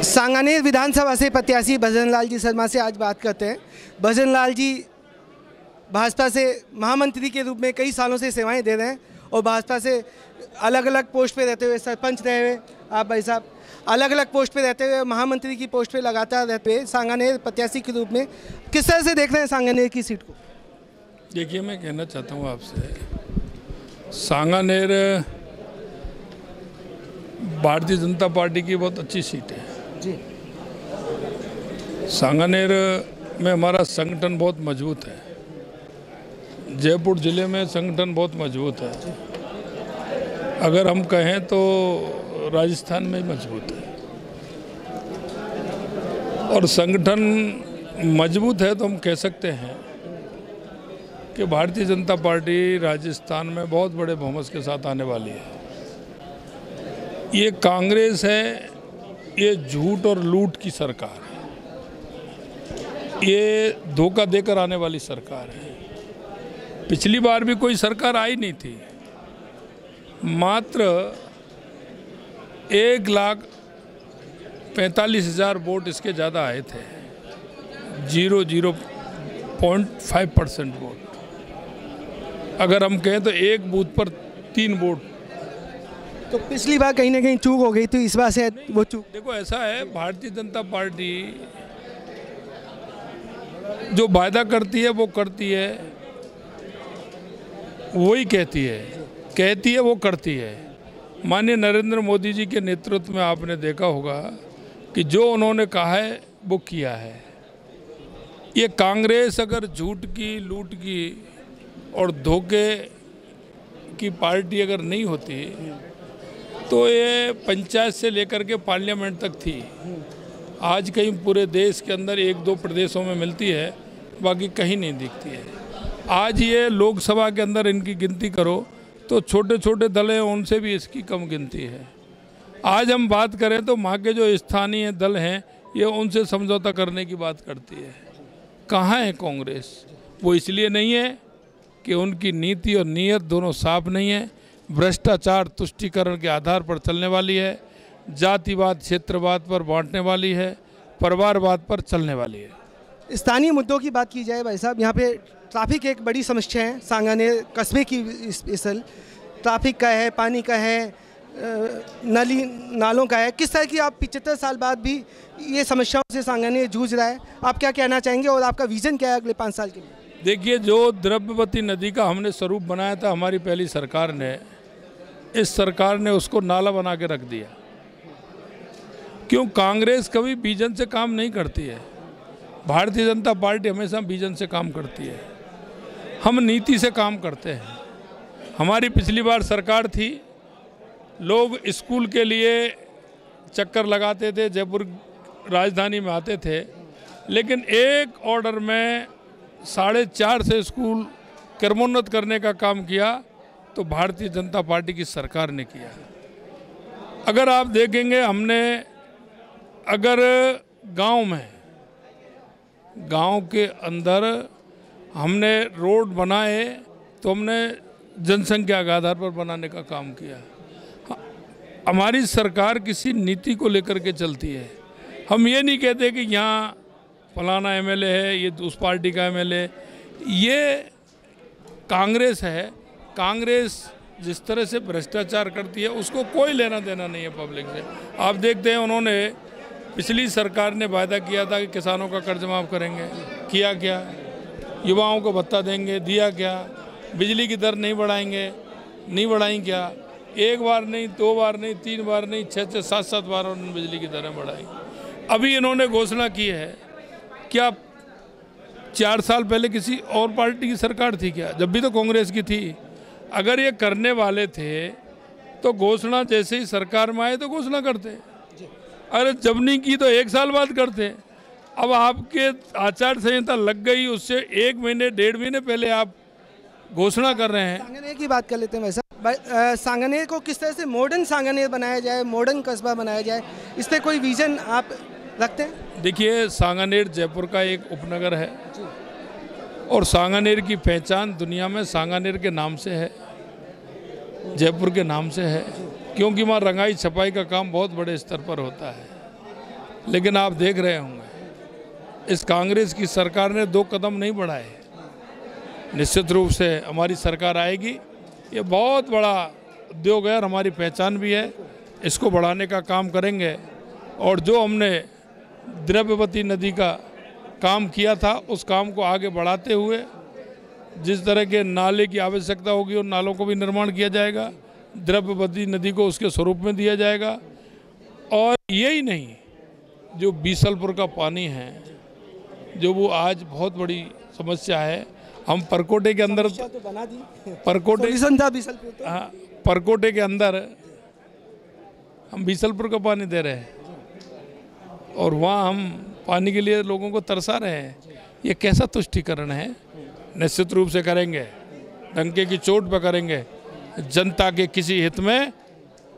सांगानेर विधानसभा से प्रत्याशी भजन लाल जी शर्मा से आज बात करते हैं। भजन लाल जी भाजपा से महामंत्री के रूप में कई सालों से सेवाएं दे रहे हैं और भाजपा से अलग अलग पोस्ट पे रहते हुए, सरपंच रहे हुए आप भाई साहब, अलग अलग पोस्ट पे रहते हुए महामंत्री की पोस्ट पे लगातार रहते हुए सांगानेर प्रत्याशी के रूप में किस तरह से देख रहे हैं सांगानेर की सीट को? देखिए, मैं कहना चाहता हूँ आपसे, सांगानेर भारतीय जनता पार्टी की बहुत अच्छी सीट है जी। सांगानेर में हमारा संगठन बहुत मजबूत है। जयपुर जिले में संगठन बहुत मजबूत है। अगर हम कहें तो राजस्थान में मजबूत है। और संगठन मजबूत है तो हम कह सकते हैं कि भारतीय जनता पार्टी राजस्थान में बहुत बड़े बहुमत के साथ आने वाली है। ये कांग्रेस है, ये झूठ और लूट की सरकार है, ये धोखा देकर आने वाली सरकार है। पिछली बार भी कोई सरकार आई नहीं थी, मात्र 1,45,000 वोट इसके ज़्यादा आए थे, 0.5% वोट। अगर हम कहें तो एक बूथ पर 3 वोट। तो पिछली बार कहीं ना कहीं चूक हो गई, तो इस बार से वो चूक। देखो, ऐसा है, भारतीय जनता पार्टी जो वायदा करती है वो करती है, वही कहती है वो करती है। माननीय नरेंद्र मोदी जी के नेतृत्व में आपने देखा होगा कि जो उन्होंने कहा है वो किया है। ये कांग्रेस अगर झूठ की, लूट की और धोखे की पार्टी अगर नहीं होती तो ये पंचायत से लेकर के पार्लियामेंट तक थी। आज कहीं पूरे देश के अंदर 1-2 प्रदेशों में मिलती है, बाकी कहीं नहीं दिखती है। आज ये लोकसभा के अंदर इनकी गिनती करो तो छोटे छोटे दल हैं, उनसे भी इसकी कम गिनती है। आज हम बात करें तो वहाँ के जो स्थानीय दल हैं, ये उनसे समझौता करने की बात करती है। कहाँ है कांग्रेस? वो इसलिए नहीं है कि उनकी नीति और नीयत दोनों साफ नहीं है। भ्रष्टाचार, तुष्टीकरण के आधार पर चलने वाली है, जातिवाद, क्षेत्रवाद पर बांटने वाली है, परिवारवाद पर चलने वाली है। स्थानीय मुद्दों की बात की जाए भाई साहब, यहाँ पे ट्रैफिक एक बड़ी समस्या है। सांगानेर कस्बे की स्पेशल ट्रैफिक का है, पानी का है, नली नालों का है। किस तरह की आप 75 साल बाद भी ये समस्याओं से सांगानेर जूझ रहा है, आप क्या कहना चाहेंगे और आपका विजन क्या है अगले 5 साल के लिए? देखिए, जो द्रव्यवती नदी का हमने स्वरूप बनाया था हमारी पहली सरकार ने, इस सरकार ने उसको नाला बना के रख दिया। क्यों? कांग्रेस कभी विजन से काम नहीं करती है, भारतीय जनता पार्टी हमेशा विजन से काम करती है। हम नीति से काम करते हैं। हमारी पिछली बार सरकार थी, लोग स्कूल के लिए चक्कर लगाते थे, जयपुर राजधानी में आते थे, लेकिन एक ऑर्डर में 4.5 से स्कूल क्रमोन्नत करने का काम किया तो भारतीय जनता पार्टी की सरकार ने किया। अगर आप देखेंगे, हमने अगर गांव के अंदर हमने रोड बनाए तो हमने जनसंख्या के आधार पर बनाने का काम किया। हमारी सरकार किसी नीति को लेकर के चलती है। हम ये नहीं कहते कि यहाँ फलाना एमएलए है, ये उस पार्टी का एमएलए। ये कांग्रेस है। कांग्रेस जिस तरह से भ्रष्टाचार करती है उसको कोई लेना देना नहीं है पब्लिक से। आप देखते हैं, उन्होंने पिछली सरकार ने वायदा किया था कि किसानों का कर्ज माफ़ करेंगे, किया क्या? युवाओं को भत्ता देंगे, दिया क्या? बिजली की दर नहीं बढ़ाएंगे, नहीं बढ़ाई क्या? एक बार नहीं, 2 बार नहीं, 3 बार नहीं, 6-6, 7-7 बार उन्होंने बिजली की दरें बढ़ाई। अभी इन्होंने घोषणा की है, क्या 4 साल पहले किसी और पार्टी की सरकार थी क्या? जब भी तो कांग्रेस की थी। अगर ये करने वाले थे तो घोषणा जैसे ही सरकार में आए तो घोषणा करते, अरे जब नहीं की तो 1 साल बाद करते। अब आपके आचार संहिता लग गई, उससे 1 महीने 1.5 महीने पहले आप घोषणा कर रहे हैं। सांगानेर की बात कर लेते हैं। वैसा सांगानेर को किस तरह से मॉडर्न सांगानेर बनाया जाए, मॉडर्न कस्बा बनाया जाए, इस पर कोई विजन आप रखते हैं? देखिए, सांगानेर जयपुर का एक उपनगर है और सांगानेर की पहचान दुनिया में सांगानेर के नाम से है, जयपुर के नाम से है, क्योंकि वहाँ रंगाई छपाई का काम बहुत बड़े स्तर पर होता है। लेकिन आप देख रहे होंगे इस कांग्रेस की सरकार ने 2 कदम नहीं बढ़ाए। निश्चित रूप से हमारी सरकार आएगी, ये बहुत बड़ा उद्योग है और हमारी पहचान भी है, इसको बढ़ाने का काम करेंगे। और जो हमने द्रव्यवती नदी का काम किया था उस काम को आगे बढ़ाते हुए जिस तरह के नाले की आवश्यकता होगी उन नालों को भी निर्माण किया जाएगा, द्रव्यवती नदी को उसके स्वरूप में दिया जाएगा। और यही नहीं, जो बीसलपुर का पानी है जो वो आज बहुत बड़ी समस्या है, हम परकोटे के अंदर तो बना दी, परकोटे था बीसलपुर तो। हाँ, परकोटे के अंदर हम बीसलपुर का पानी दे रहे हैं और वहाँ हम पानी के लिए लोगों को तरसा रहे हैं। ये कैसा तुष्टीकरण है? निश्चित रूप से करेंगे, डंके की चोट पर करेंगे, जनता के किसी हित में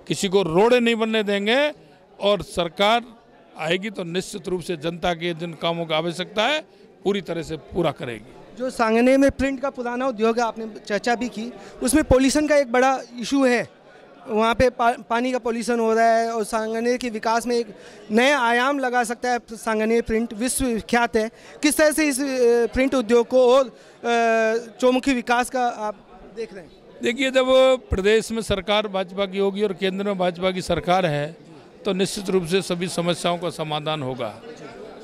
किसी को रोड़े नहीं बनने देंगे। और सरकार आएगी तो निश्चित रूप से जनता के जिन कामों की आवश्यकता है पूरी तरह से पूरा करेगी। जो सांगानेर में प्रिंट का पुराना उद्योग है, आपने चर्चा भी की, उसमें पोल्यूशन का एक बड़ा इशू है। वहाँ पे पानी का पोल्यूशन हो रहा है और सांगानेर के विकास में एक नया आयाम लगा सकता है सांगानेर प्रिंट, विश्व विख्यात है। किस तरह से इस प्रिंट उद्योग को और चौमुखी विकास का आप देख रहे हैं? देखिए, जब प्रदेश में सरकार भाजपा की होगी और केंद्र में भाजपा की सरकार है तो निश्चित रूप से सभी समस्याओं का समाधान होगा।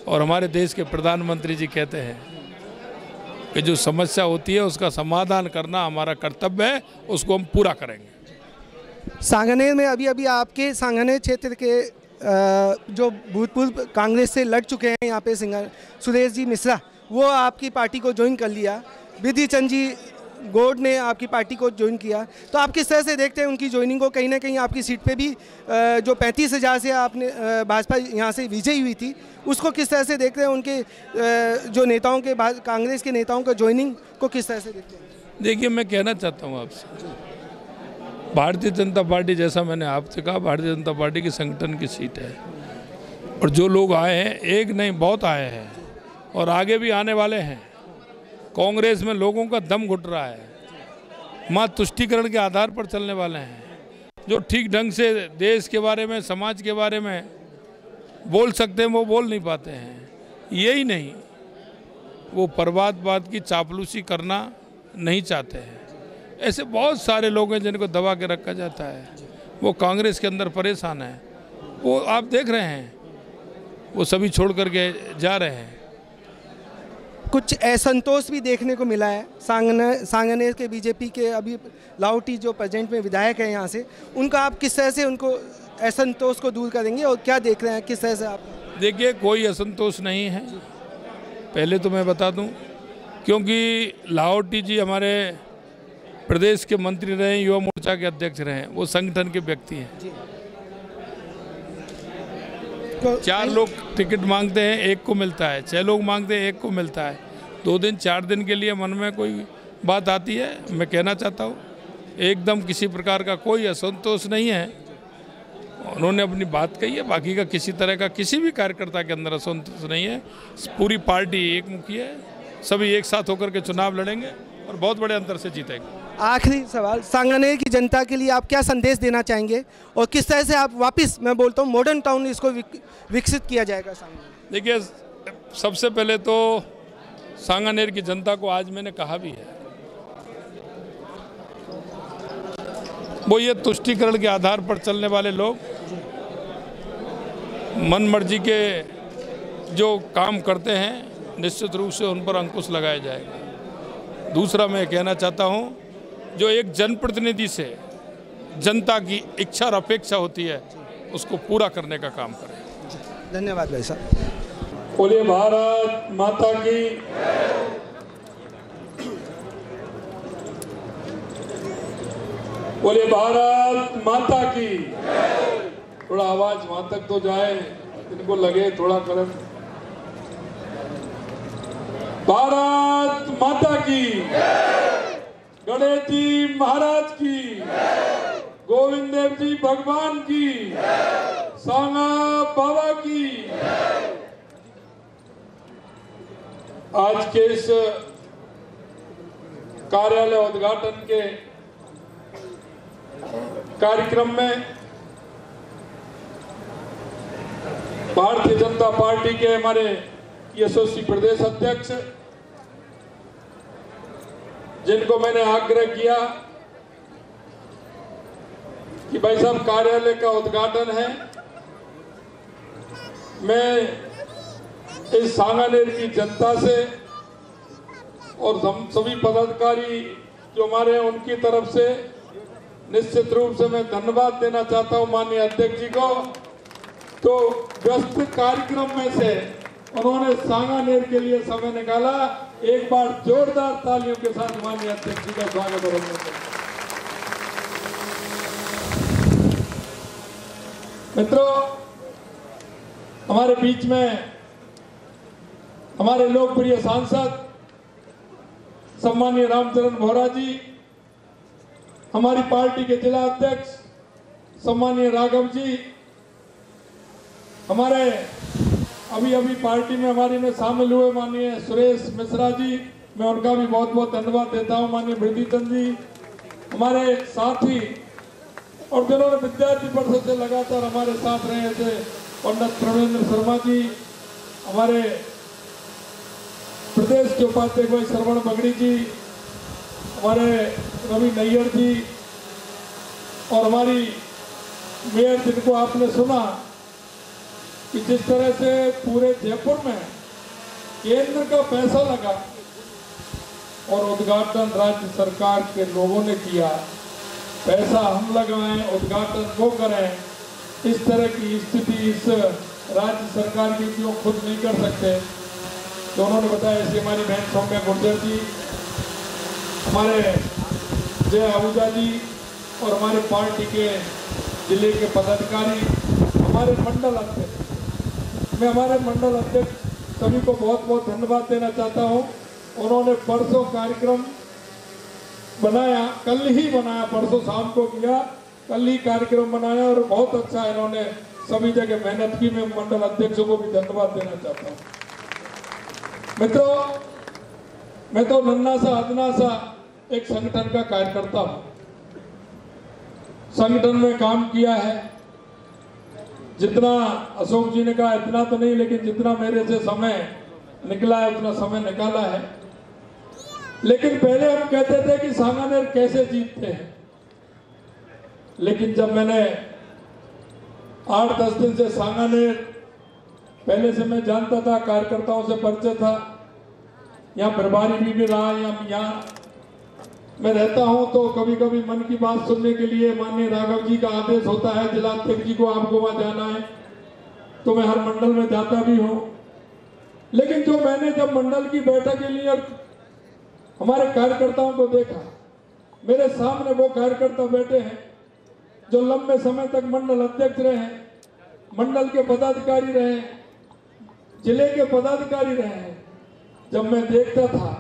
और हमारे देश के प्रधानमंत्री जी कहते हैं कि जो समस्या होती है उसका समाधान करना हमारा कर्तव्य है, उसको हम पूरा करेंगे। सांगानेर में अभी आपके सांगानेर क्षेत्र के जो भूतपूर्व कांग्रेस से लड़ चुके हैं यहाँ पे सुरेश जी मिश्रा, वो आपकी पार्टी को ज्वाइन कर लिया। विधि चंद जी गौड़ ने आपकी पार्टी को ज्वाइन किया, तो आप किस तरह से देखते हैं उनकी ज्वाइनिंग को? कहीं ना कहीं आपकी सीट पे भी जो 35,000 से आपने भाजपा यहाँ से विजयी हुई थी, उसको किस तरह से देखते हैं? उनके जो नेताओं के कांग्रेस के नेताओं का ज्वाइनिंग को किस तरह से देखते हैं? देखिए, मैं कहना चाहता हूँ आपसे, भारतीय जनता पार्टी, जैसा मैंने आपसे कहा, भारतीय जनता पार्टी की संगठन की सीट है और जो लोग आए हैं, एक नहीं बहुत आए हैं और आगे भी आने वाले हैं। कांग्रेस में लोगों का दम घुट रहा है, मां तुष्टीकरण के आधार पर चलने वाले हैं। जो ठीक ढंग से देश के बारे में, समाज के बारे में बोल सकते हैं वो बोल नहीं पाते हैं। यही नहीं, वो परवादवाद की चापलूसी करना नहीं चाहते हैं। ऐसे बहुत सारे लोग हैं जिनको दबा के रखा जाता है, वो कांग्रेस के अंदर परेशान है। वो आप देख रहे हैं, वो सभी छोड़ करके जा रहे हैं। कुछ असंतोष भी देखने को मिला है सांगानेर के बीजेपी के अभी लाहौटी जो प्रेजेंट में विधायक है यहाँ से, उनका आप किस तरह से उनको असंतोष को दूर करेंगे और क्या देख रहे हैं, किस तरह से आप? देखिए, कोई असंतोष नहीं है, पहले तो मैं बता दूं, क्योंकि लाहौटी जी हमारे प्रदेश के मंत्री रहे, युवा मोर्चा के अध्यक्ष रहे, वो संगठन के व्यक्ति हैं। 4 लोग टिकट मांगते हैं, 1 को मिलता है, 6 लोग मांगते हैं, 1 को मिलता है। 2 दिन 4 दिन के लिए मन में कोई बात आती है, मैं कहना चाहता हूँ एकदम किसी प्रकार का कोई असंतोष नहीं है। उन्होंने अपनी बात कही है, बाकी का किसी तरह का किसी भी कार्यकर्ता के अंदर असंतोष नहीं है। पूरी पार्टी एक मुखी है, सभी एक साथ होकर के चुनाव लड़ेंगे और बहुत बड़े अंतर से जीतेंगे। आखिरी सवाल, सांगानेर की जनता के लिए आप क्या संदेश देना चाहेंगे और किस तरह से आप वापस, मैं बोलता हूँ, मॉडर्न टाउन इसको विकसित किया जाएगा सांगानेर? देखिए, सबसे पहले तो सांगानेर की जनता को आज मैंने कहा भी है, वो ये तुष्टीकरण के आधार पर चलने वाले लोग मन मर्जी के जो काम करते हैं, निश्चित रूप से उन पर अंकुश लगाया जाएगा। दूसरा मैं कहना चाहता हूँ, जो एक जनप्रतिनिधि से जनता की इच्छा और अपेक्षा होती है उसको पूरा करने का काम करें। धन्यवाद भाई साहब। बोलिए भारत माता की। बोलिए भारत माता की। थोड़ा आवाज वहां तक तो जाए, इनको लगे थोड़ा करंट। भारत माता की। गणेश जी महाराज की, गोविंद देव जी भगवान की, सांगा बाबा की। आज के इस कार्यालय उद्घाटन के कार्यक्रम में भारतीय जनता पार्टी के हमारे यशस्वी प्रदेश अध्यक्ष, जिनको मैंने आग्रह किया कि भाई साहब कार्यालय का उद्घाटन है, मैं इस सांगानेर की जनता से और हम सभी पदाधिकारी जो हमारे हैं उनकी तरफ से निश्चित रूप से मैं धन्यवाद देना चाहता हूं माननीय अध्यक्ष जी को। तो व्यस्त कार्यक्रम में से उन्होंने सांगानेर के लिए समय निकाला। एक बार जोरदार तालियों के साथ माननीय अध्यक्ष जी का स्वागत और मित्रों, हमारे बीच में हमारे लोकप्रिय सांसद सम्मानीय रामचरण बोहरा जी, हमारी पार्टी के जिला अध्यक्ष सम्मानीय राघव जी, हमारे अभी पार्टी में हमारी में शामिल हुए माननीय सुरेश मिश्रा जी, मैं उनका भी बहुत बहुत धन्यवाद देता हूं। माननीय वृद्धि चंद जी, हमारे साथी और जिन्होंने विद्यार्थी परिषद से लगातार हमारे साथ रहे थे, पंडित प्रवेंद्र शर्मा जी, हमारे प्रदेश के उपाध्यक्ष श्रवण बगड़ी जी, हमारे रवि नैयर जी और हमारी मेयर, जिनको आपने सुना कि जिस तरह से पूरे जयपुर में केंद्र का पैसा लगा और उद्घाटन राज्य सरकार के लोगों ने किया, पैसा हम लगाएं उद्घाटन वो करें, इस तरह की स्थिति इस राज्य सरकार की क्यों खुद नहीं कर सकते। तो उन्होंने बताया, ऐसी हमारी बहन सौम्या गुर्जर जी, हमारे जय आहूजा जी और हमारे पार्टी के जिले के पदाधिकारी, हमारे मंडल अध्यक्ष, मैं हमारे मंडल अध्यक्ष सभी को बहुत बहुत धन्यवाद देना चाहता हूं। उन्होंने परसों कार्यक्रम बनाया, कल ही बनाया, परसों शाम को किया, कल ही कार्यक्रम बनाया और बहुत अच्छा इन्होंने सभी जगह मेहनत की। मैं मंडल अध्यक्षों को भी धन्यवाद देना चाहता हूं। मित्रों, मैं तो नन्हा सा अदना सा एक संगठन का कार्यकर्ता हूं, संगठन में काम किया है, जितना अशोक जी ने कहा इतना तो नहीं, लेकिन जितना मेरे से समय निकला है उतना समय निकाला है। लेकिन पहले हम कहते थे कि सांगानेर कैसे जीतते हैं, लेकिन जब मैंने 8-10 दिन से सांगानेर, पहले से मैं जानता था, कार्यकर्ताओं से परिचय था, यहाँ प्रभारी भी रहा, यहाँ मैं रहता हूँ, तो कभी कभी मन की बात सुनने के लिए माननीय राघव जी का आदेश होता है जिला अध्यक्ष जी को, आपको वहाँ जाना है, तो मैं हर मंडल में जाता भी हूँ। लेकिन जो मैंने जब मंडल की बैठक के लिए और हमारे कार्यकर्ताओं को देखा, मेरे सामने वो कार्यकर्ता बैठे हैं जो लंबे समय तक मंडल अध्यक्ष रहे हैं, मंडल के पदाधिकारी रहे हैं, जिले के पदाधिकारी रहे हैं। जब मैं देखता था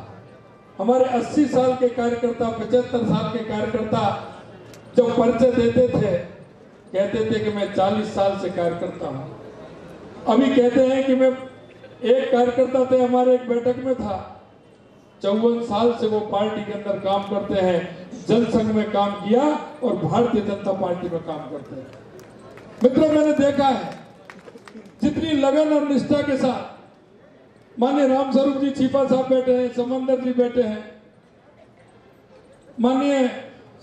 हमारे 80 साल के कार्यकर्ता, 75 साल के कार्यकर्ता जब परिचय देते थे, कहते थे कि मैं 40 साल से कार्यकर्ता हूं। अभी कहते हैं कि मैं एक कार्यकर्ता थे, हमारे एक बैठक में था, 54 साल से वो पार्टी के अंदर काम करते हैं, जनसंघ में काम किया और भारतीय जनता पार्टी में काम करते हैं। मित्रों, मैंने देखा है जितनी लगन और निष्ठा के साथ माननीय रामस्वरूप जी छीपा साहब बैठे हैं, समंदर जी बैठे हैं, माननीय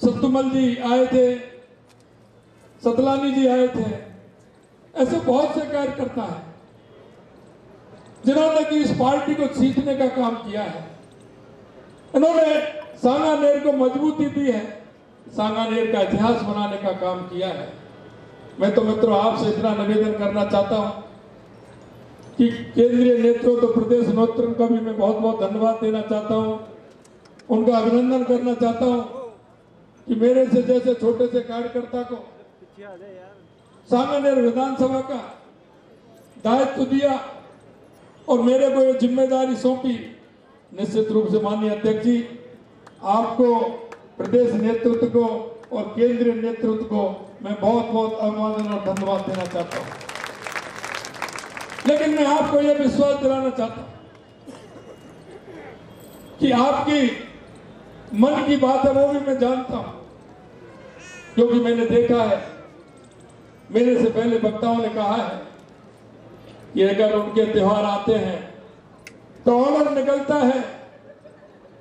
सत्तुमल जी आए थे, सतलानी जी आए थे, ऐसे बहुत से कार्यकर्ता हैं जिन्होंने कि इस पार्टी को जीतने का काम किया है। इन्होंने सांगानेर को मजबूती दी है, सांगानेर का इतिहास बनाने का काम किया है। मैं तो मित्रों आपसे इतना निवेदन करना चाहता हूं कि केंद्रीय नेतृत्व, तो प्रदेश नेतृत्व का भी मैं बहुत बहुत धन्यवाद देना चाहता हूं, उनका अभिनंदन करना चाहता हूं कि मेरे से जैसे छोटे से कार्यकर्ता को सांगानेर विधानसभा का दायित्व दिया और मेरे को ये जिम्मेदारी सौंपी। निश्चित रूप से माननीय अध्यक्ष जी, आपको, प्रदेश नेतृत्व को और केंद्रीय नेतृत्व को मैं बहुत बहुत अभिवादन और धन्यवाद देना चाहता हूं। लेकिन मैं आपको यह विश्वास दिलाना चाहता हूं कि आपकी मन की बात है वो भी मैं जानता हूं, क्योंकि मैंने देखा है, मेरे से पहले वक्ताओं ने कहा है कि अगर उनके त्योहार आते हैं तो ऑर्डर निकलता है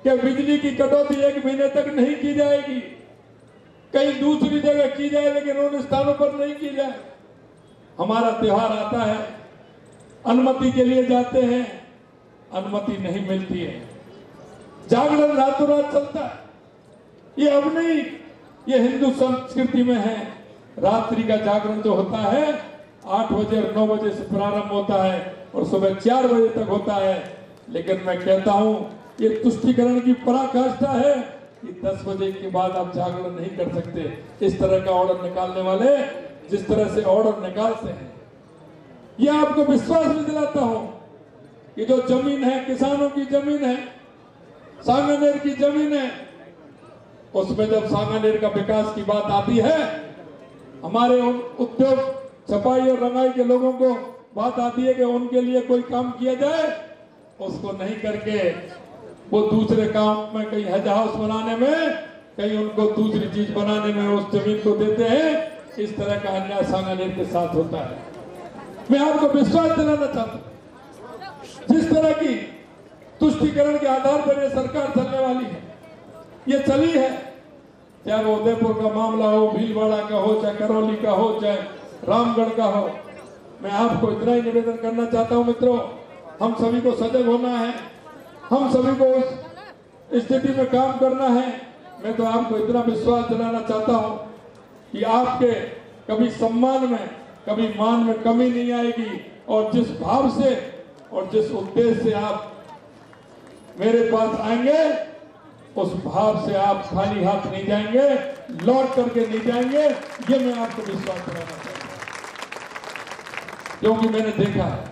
कि बिजली की कटौती 1 महीने तक नहीं की जाएगी, कहीं दूसरी जगह की जाए लेकिन उन स्थानों पर नहीं की जाए। हमारा त्योहार आता है, अनुमति के लिए जाते हैं, अनुमति नहीं मिलती है, जागरण रातों रात चलता है। ये अब नहीं, ये हिंदू संस्कृति में है। रात्रि का जागरण जो होता है 8 बजे और 9 बजे से प्रारंभ होता है और सुबह 4 बजे तक होता है। लेकिन मैं कहता हूं ये तुष्टीकरण की पराकाष्ठा है कि 10 बजे के बाद आप जागरण नहीं कर सकते। इस तरह का ऑर्डर निकालने वाले जिस तरह से ऑर्डर निकालते हैं, ये आपको विश्वास भी दिलाता हूं कि जो जमीन है, किसानों की जमीन है, सांगानेर की जमीन है, उसमें जब सांगानेर का विकास की बात आती है, हमारे उद्योग छपाई और रंगाई के लोगों को बात आती है कि उनके लिए कोई काम किया जाए, उसको नहीं करके वो दूसरे काम में, कहीं हज हाउस बनाने में, कहीं उनको दूसरी चीज बनाने में उस जमीन को देते हैं। इस तरह का अन्याय सांगानेर के साथ होता है। मैं आपको विश्वास दिलाना चाहता हूं, जिस तरह की तुष्टीकरण के आधार पर यह सरकार चलने वाली है, ये चली है, चाहे वो उदयपुर का मामला हो, भीलवाड़ा का हो, चाहे करौली का हो, चाहे रामगढ़ का हो। मैं आपको इतना ही निवेदन करना चाहता हूं मित्रों, हम सभी को सजग होना है, हम सभी को उस स्थिति में काम करना है। मैं तो आपको इतना विश्वास दिलाना चाहता हूं कि आपके कभी सम्मान में, कभी मान में कमी नहीं आएगी, और जिस भाव से और जिस उद्देश्य से आप मेरे पास आएंगे, उस भाव से आप खाली हाथ नहीं जाएंगे, लौट करके नहीं जाएंगे। ये मैं आपको विश्वास दिलाना चाहता हूं, क्योंकि मैंने देखा है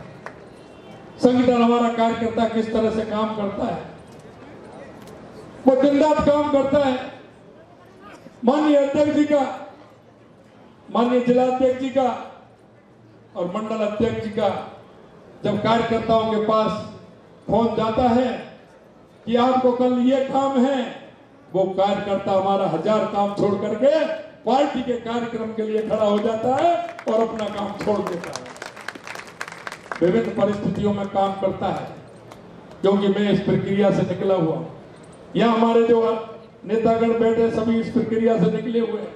संगठन हमारा कार्यकर्ता किस तरह से काम करता है। वो दिन रात काम करता है। माननीय अध्यक्ष जी का, माननीय जिला अध्यक्ष जी का और मंडल अध्यक्ष जी का जब कार्यकर्ताओं के पास फोन जाता है कि आपको कल ये काम है, वो कार्यकर्ता हमारा 1000 काम छोड़ करके पार्टी के कार्यक्रम के लिए खड़ा हो जाता है और अपना काम छोड़ देता है। विभिन्न परिस्थितियों में काम करता है, क्योंकि मैं इस प्रक्रिया से निकला हुआ। यहाँ हमारे जो नेतागण बैठे सभी इस प्रक्रिया से निकले हुए।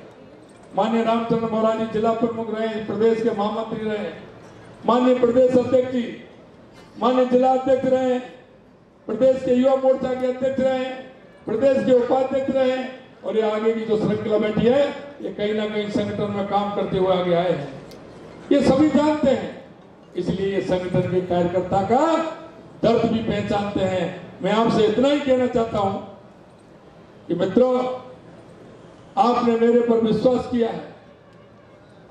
माननीय रामचंद्र मोराजी जिला प्रमुख रहे, प्रदेश के महामंत्री रहे, माननीय प्रदेश अध्यक्ष जी, माननीय जिला अध्यक्ष रहे, प्रदेश के युवा मोर्चा के अध्यक्ष रहे, प्रदेश के उपाध्यक्ष रहे, और ये आगे की जो श्रृंखला बैठी है, ये कहीं ना कहीं संगठन में काम करते हुए आगे आए हैं। ये सभी जानते हैं, इसलिए ये संगठन के कार्यकर्ता का दर्द भी पहचानते हैं। मैं आपसे इतना ही कहना चाहता हूं कि मित्रों, आपने मेरे पर विश्वास किया है,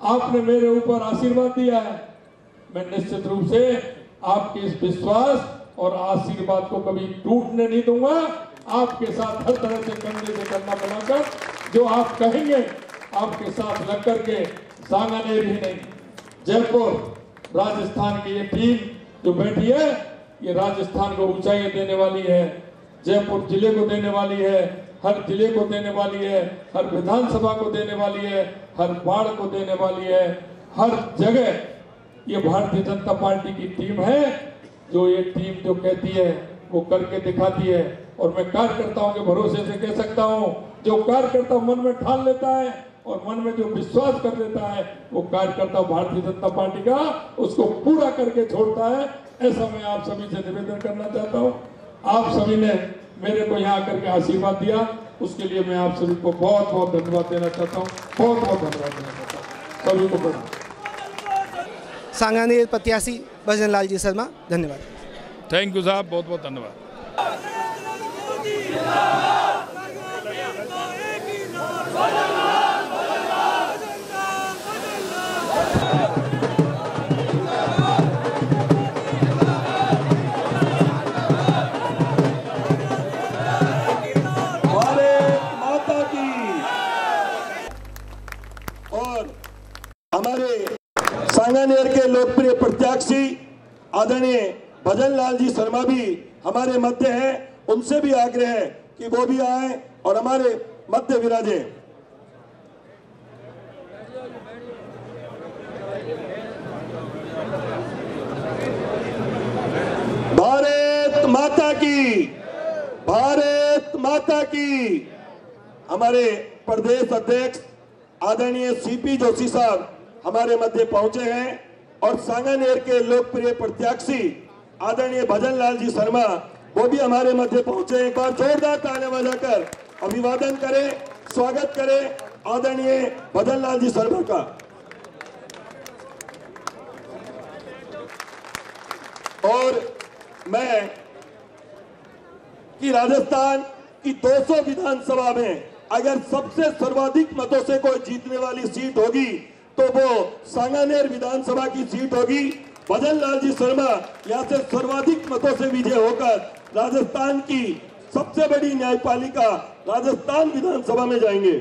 आपने मेरे ऊपर आशीर्वाद दिया है। मैं निश्चित रूप से आपके इस विश्वास और आशीर्वाद को कभी टूटने नहीं दूंगा। आपके साथ हर तरह से कंधे से कंधा मिलाकर जो आप कहेंगे, आपके साथ लग करके सांगानेर ही नहीं, जयपुर, राजस्थान की ये टीम जो बैठी है, ये राजस्थान को ऊंचाई देने वाली है, जयपुर जिले को देने वाली है, हर जिले को देने वाली है, हर विधानसभा को देने वाली है, हर वार्ड को देने वाली है, हर जगह ये भारतीय जनता पार्टी की टीम है। जो ये टीम जो कहती है वो करके दिखाती है। और मैं कार्यकर्ताओं के भरोसे से कह सकता हूं, जो कार्यकर्ता मन में ठान लेता है और मन में जो विश्वास कर लेता है, वो कार्यकर्ता भारतीय जनता पार्टी का उसको पूरा करके छोड़ता है। ऐसा मैं आप सभी से निवेदन करना चाहता हूं। आप सभी ने मेरे को यहाँ आकर के आशीर्वाद दिया, उसके लिए मैं आप सभी को बहुत बहुत धन्यवाद देना चाहता हूँ। बहुत बहुत धन्यवाद देना चाहता हूँ सभी को। प्रणाम। सांगानेर प्रत्याशी भजन लाल जी शर्मा, धन्यवाद। थैंक यू साहब, बहुत बहुत धन्यवाद। और आदरणीय भजन लाल जी शर्मा भी हमारे मध्य हैं। उनसे भी आग्रह है कि वो भी आए और हमारे मध्य विराजे। भारत माता की, भारत माता की। हमारे प्रदेश अध्यक्ष आदरणीय सीपी जोशी साहब हमारे मध्य पहुंचे हैं और सांगानेर के लोकप्रिय प्रत्याशी आदरणीय भजन लाल जी शर्मा वो भी हमारे मध्य पहुंचे। एक बार जोरदार तालियां बजाकर अभिवादन करें, स्वागत करें आदरणीय भजन लाल जी शर्मा का। और मैं कि राजस्थान की 200 विधानसभा में अगर सबसे सर्वाधिक मतों से कोई जीतने वाली सीट होगी तो वो सांगानेर विधानसभा की सीट होगी। भजन लाल जी शर्मा यहाँ से सर्वाधिक मतों से विजय होकर राजस्थान की सबसे बड़ी न्यायपालिका राजस्थान विधानसभा में जाएंगे।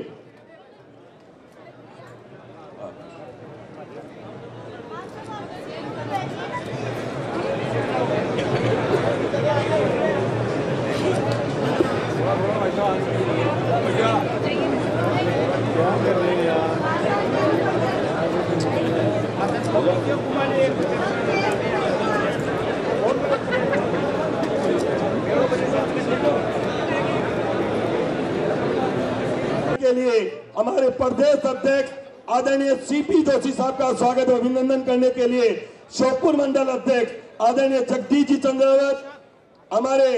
के लिए हमारे प्रदेश अध्यक्ष आदरणीय सीपी जोशी साहब का स्वागत और अभिनंदन करने के लिए श्योपुर मंडल अध्यक्ष आदरणीय जगदीश जी चंद्रावत, हमारे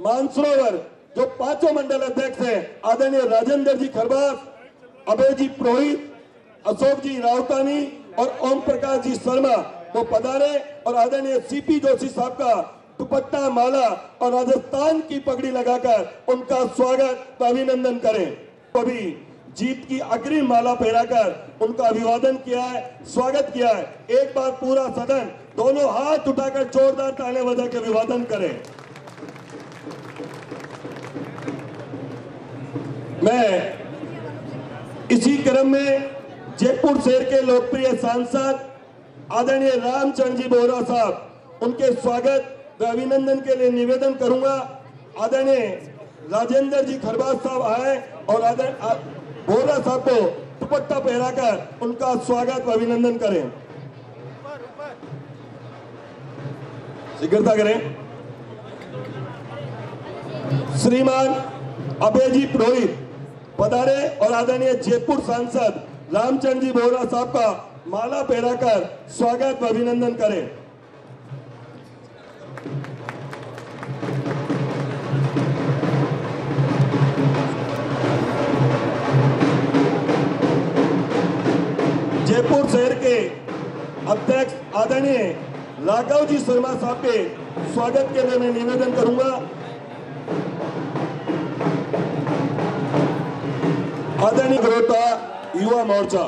मानसरोवर जो 5 मंडल अध्यक्ष हैं आदरणीय राजेंद्र जी खरबास, अभय जी पुरोहित, अशोक जी रावतानी और ओम प्रकाश जी शर्मा वो पधारे और आदरणीय सीपी जोशी साहब का दुपट्टा, माला और राजस्थान की पगड़ी लगाकर उनका स्वागत व अभिनंदन करें। अभी जीत की अग्रिम माला पहनाकर उनका अभिवादन किया है, स्वागत किया है। एक बार पूरा सदन दोनों हाथ उठाकर जोरदार तालियां बजा के अभिवादन करें। मैं इसी क्रम में जयपुर शहर के लोकप्रिय सांसद आदरणीय रामचंद्र जी बोहरा साहब उनके स्वागत व अभिनंदन के लिए निवेदन करूंगा। आदरणीय राजेंद्र जी खरबास साहब आए और आदरणीय बोहरा साहब को दुपट्टा पहनाकर उनका स्वागत व अभिनंदन करें। शीघ्रता करें। श्रीमान अभय जी पुरोहित पधारे और आदरणीय जयपुर सांसद रामचंद्र जी बोहरा साहब का माला पहनाकर स्वागत व अभिनंदन करें। जयपुर शहर के अध्यक्ष आदरणीय राघव जी शर्मा साहब के स्वागत के लिए मैं निवेदन करूंगा। आदरणीय गरोटा युवा मोर्चा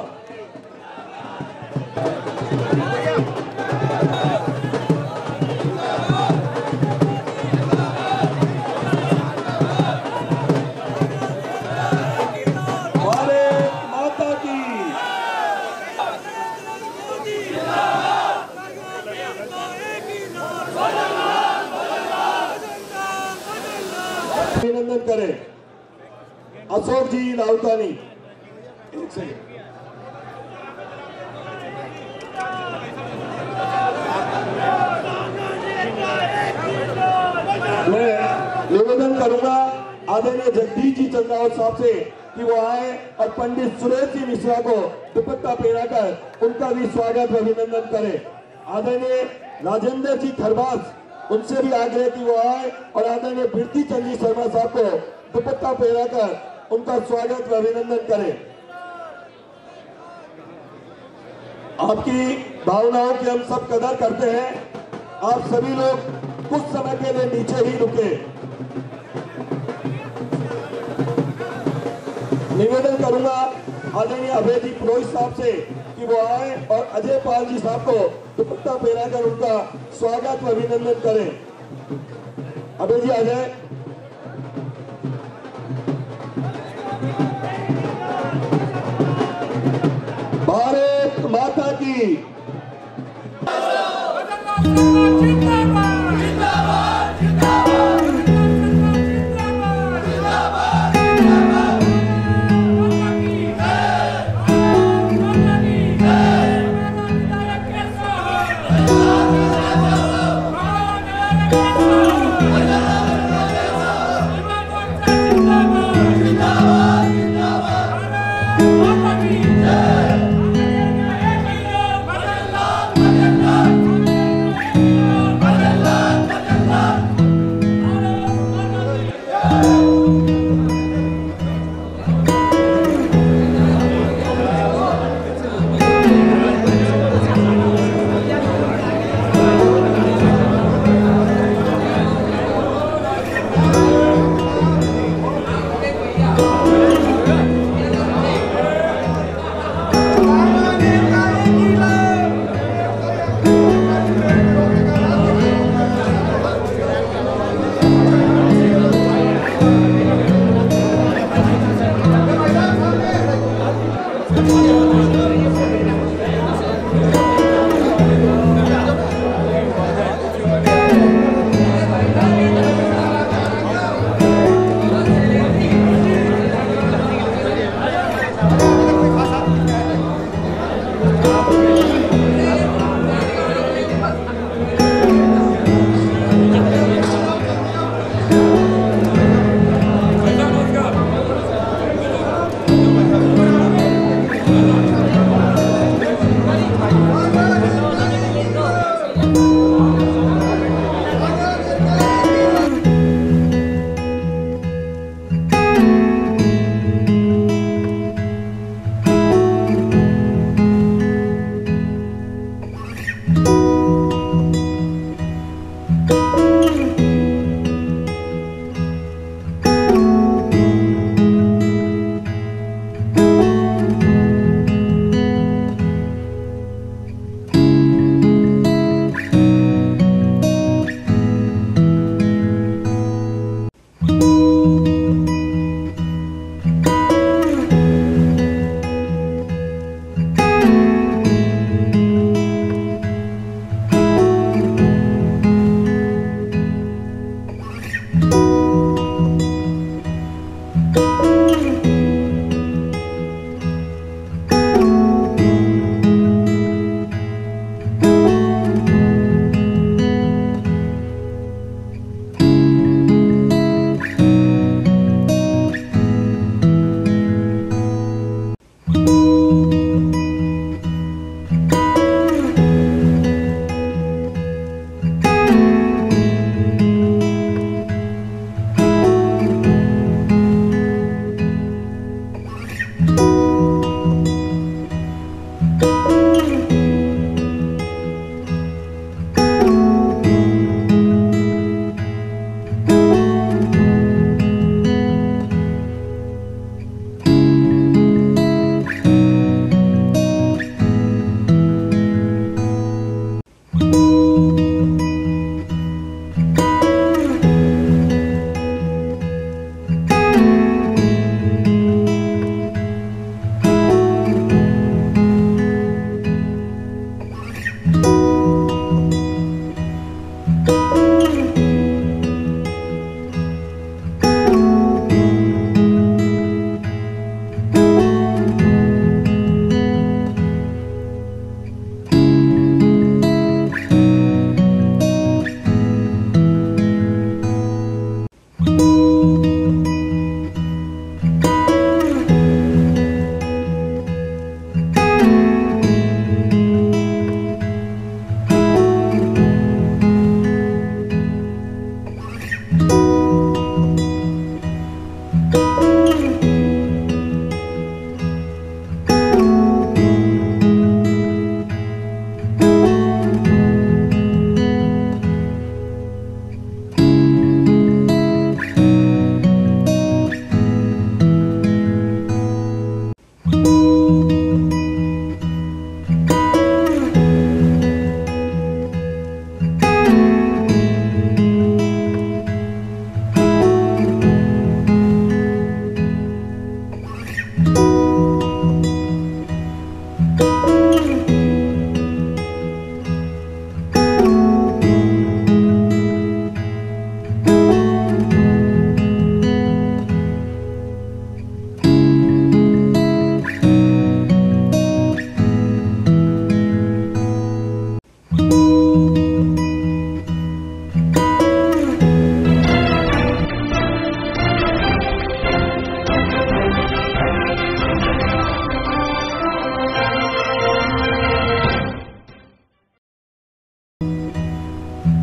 अभिनंदन करें। अशोक जी रावतानी एक सेकंड। मैं निवेदन करूंगा आदरणीय जगदीश जी चंद्रावत साहब से कि वो आए और पंडित सुरेश जी मिश्रा को दुपट्टा पहनाकर उनका भी स्वागत व अभिनंदन करें। आदरणीय राजेंद्र जी खरबास उनसे भी आग्रह कि वो आए और आदरणीय कीर्ति चंद जी शर्मा साहब को दुपट्टा पहनाकर उनका स्वागत व अभिनंदन करें। आपकी भावनाओं की हम सब कदर करते हैं। आप सभी लोग कुछ समय के लिए नीचे ही रुके। निवेदन करूंगा आदरणीय अभय जी पुरोहित साहब से कि वो आए और अजय पाल जी साहब को दुपट्टा पहनाकर उनका स्वागत व अभिनंदन करें। अभय जी आ जाए। भारत माता की।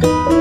है।